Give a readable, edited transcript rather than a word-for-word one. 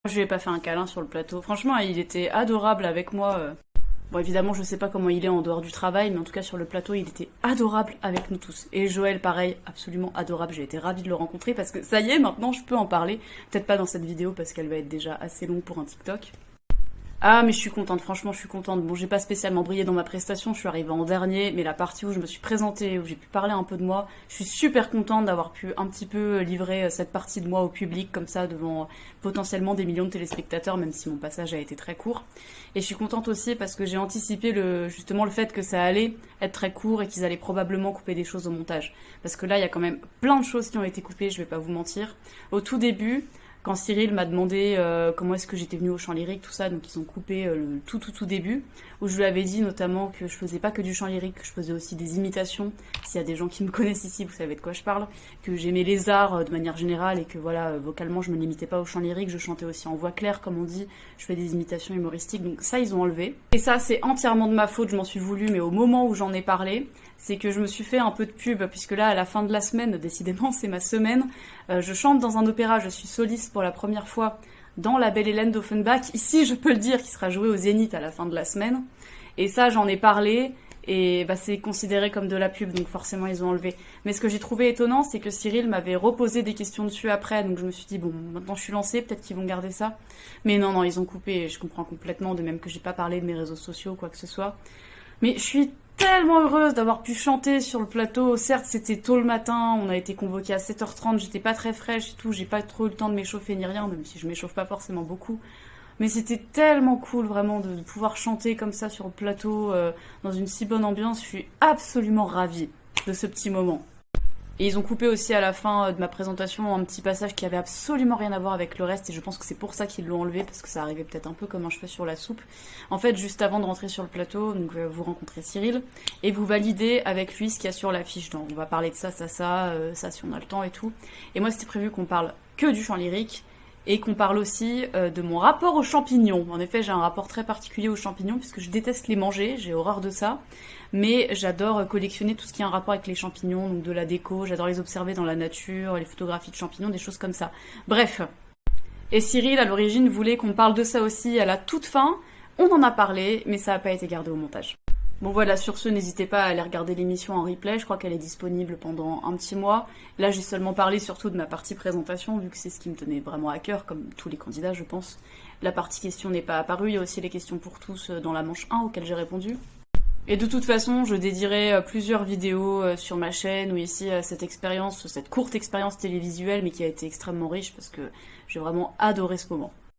Je lui ai pas fait un câlin sur le plateau. Franchement, il était adorable avec moi. Bon, évidemment, je sais pas comment il est en dehors du travail, mais en tout cas, sur le plateau, il était adorable avec nous tous. Et Joël, pareil, absolument adorable. J'ai été ravie de le rencontrer parce que ça y est, maintenant, je peux en parler. Peut-être pas dans cette vidéo parce qu'elle va être déjà assez longue pour un TikTok. Ah, mais je suis contente, franchement, je suis contente. Bon, j'ai pas spécialement brillé dans ma prestation, je suis arrivée en dernier, mais la partie où je me suis présentée, où j'ai pu parler un peu de moi, je suis super contente d'avoir pu un petit peu livrer cette partie de moi au public, comme ça, devant potentiellement des millions de téléspectateurs, même si mon passage a été très court. Et je suis contente aussi parce que j'ai anticipé justement le fait que ça allait être très court et qu'ils allaient probablement couper des choses au montage. Parce que là, il y a quand même plein de choses qui ont été coupées, je vais pas vous mentir. Au tout début, quand Cyril m'a demandé comment est-ce que j'étais venue au chant lyrique, tout ça, donc ils ont coupé le tout début, où je lui avais dit notamment que je faisais pas que du chant lyrique, que je faisais aussi des imitations. S'il y a des gens qui me connaissent ici, vous savez de quoi je parle, que j'aimais les arts de manière générale et que voilà, vocalement je me limitais pas au chant lyrique, je chantais aussi en voix claire, comme on dit, je fais des imitations humoristiques, donc ça ils ont enlevé. Et ça c'est entièrement de ma faute, je m'en suis voulu, mais au moment où j'en ai parlé, c'est que je me suis fait un peu de pub, puisque là, à la fin de la semaine, décidément, c'est ma semaine, je chante dans un opéra, je suis soliste pour la première fois dans La Belle Hélène d'Offenbach. Ici, je peux le dire, qui sera joué au Zénith à la fin de la semaine. Et ça, j'en ai parlé, et bah, c'est considéré comme de la pub, donc forcément, ils ont enlevé. Mais ce que j'ai trouvé étonnant, c'est que Cyril m'avait reposé des questions dessus après, donc je me suis dit, bon, maintenant je suis lancée, peut-être qu'ils vont garder ça. Mais non, ils ont coupé, et je comprends complètement, de même que j'ai pas parlé de mes réseaux sociaux, quoi que ce soit. Mais je suis tellement heureuse d'avoir pu chanter sur le plateau. Certes, c'était tôt le matin, on a été convoqués à 7h30, j'étais pas très fraîche et tout, j'ai pas trop eu le temps de m'échauffer ni rien, même si je m'échauffe pas forcément beaucoup. Mais c'était tellement cool vraiment de pouvoir chanter comme ça sur le plateau, dans une si bonne ambiance. Je suis absolument ravie de ce petit moment. Et ils ont coupé aussi à la fin de ma présentation un petit passage qui avait absolument rien à voir avec le reste, et je pense que c'est pour ça qu'ils l'ont enlevé, parce que ça arrivait peut-être un peu comme un cheveu sur la soupe. En fait, juste avant de rentrer sur le plateau, donc vous rencontrez Cyril, et vous validez avec lui ce qu'il y a sur l'affiche. Donc on va parler de ça si on a le temps et tout. Et moi c'était prévu qu'on parle que du chant lyrique, et qu'on parle aussi de mon rapport aux champignons. En effet, j'ai un rapport très particulier aux champignons, puisque je déteste les manger, j'ai horreur de ça. Mais j'adore collectionner tout ce qui a un rapport avec les champignons, donc de la déco, j'adore les observer dans la nature, les photographies de champignons, des choses comme ça. Bref. Et Cyril, à l'origine, voulait qu'on parle de ça aussi à la toute fin. On en a parlé, mais ça n'a pas été gardé au montage. Bon voilà, sur ce, n'hésitez pas à aller regarder l'émission en replay, je crois qu'elle est disponible pendant un petit mois. Là, j'ai seulement parlé surtout de ma partie présentation, vu que c'est ce qui me tenait vraiment à cœur, comme tous les candidats, je pense. La partie questions n'est pas apparue, il y a aussi les questions pour tous dans la manche 1 auxquelles j'ai répondu. Et de toute façon, je dédierai plusieurs vidéos sur ma chaîne ou ici cette expérience, cette courte expérience télévisuelle, mais qui a été extrêmement riche parce que j'ai vraiment adoré ce moment.